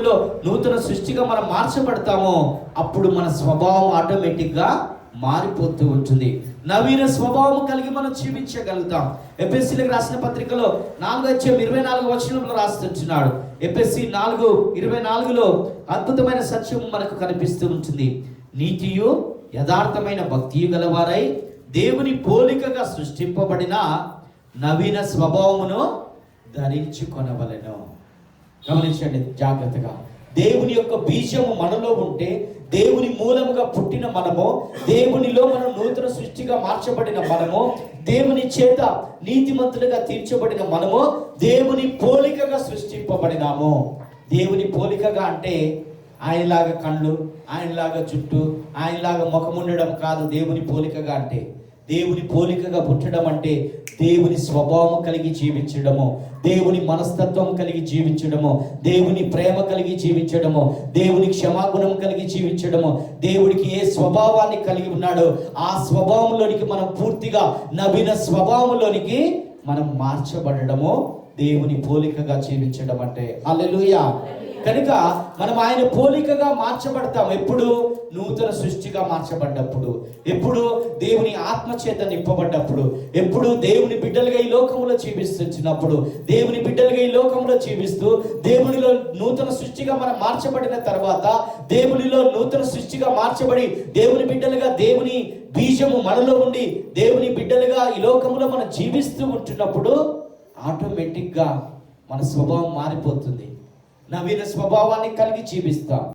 జీవితంలో నూతన సృష్టిగా మనం మార్చబడతామో అప్పుడు మన స్వభావం ఆటోమేటిక్గా మారిపోతూ ఉంటుంది. నవీన స్వభావం కలిగి మనం జీవించగలుగుతాం. ఎఫెసీలకు రాసిన పత్రికలో 4:24 రాస్తున్నాడు. ఎఫెసీ 4:24 అద్భుతమైన సత్యం మనకు కనిపిస్తూ ఉంటుంది. నీతియు యథార్థమైన భక్తియు గలవారై దేవుని పోలికగా సృష్టింపబడిన నవీన స్వభావమును ధరించుకొనవలెను. గమనించండి జాగ్రత్తగా. దేవుని యొక్క బీజము మనలో ఉంటే, దేవుని మూలముగా పుట్టిన మనము, దేవునిలో మనం నూతన సృష్టిగా మార్చబడిన మనము, దేవుని చేత నీతిమంతులుగా తీర్చబడిన మనము దేవుని పోలికగా సృష్టింపబడినాము. దేవుని పోలికగా అంటే ఆయనలాగా కళ్ళు, ఆయనలాగా జుట్టు, ఆయనలాగా ముఖం ఉండడం కాదు. దేవుని పోలికగా అంటే, దేవుని పోలికగా పుట్టడం అంటే దేవుని స్వభావం కలిగి జీవించడము, దేవుని మనస్తత్వం కలిగి జీవించడము, దేవుని ప్రేమ కలిగి జీవించడము, దేవుని క్షమాగుణం కలిగి జీవించడము, దేవుడికి ఏ స్వభావాన్ని కలిగి ఉన్నాడో ఆ స్వభావంలోనికి మనం పూర్తిగా నవీన స్వభావంలోనికి మనం మార్చబడము దేవుని పోలికగా జీవించడం అంటే. హల్లెలూయా. కనుక మనం ఆయన పోలికగా మార్చబడతాం. ఎప్పుడు? నూతన సృష్టిగా మార్చబడ్డప్పుడు, ఎప్పుడు దేవుని ఆత్మచేత నింపబడ్డప్పుడు, ఎప్పుడు దేవుని బిడ్డలుగా ఈ లోకంలో జీవిస్తున్నప్పుడు, దేవుని బిడ్డలుగా ఈ లోకంలో జీవిస్తూ దేవునిలో నూతన సృష్టిగా మనం మార్చబడిన తర్వాత, దేవునిలో నూతన సృష్టిగా మార్చబడి దేవుని బిడ్డలుగా దేవుని బీజము మనలో ఉండి దేవుని బిడ్డలుగా ఈ లోకంలో మనం జీవిస్తూ ఉంటున్నప్పుడు ఆటోమేటిక్గా మన స్వభావం మారిపోతుంది. నవీన స్వభావాన్ని కలిగి జీవిస్తాం.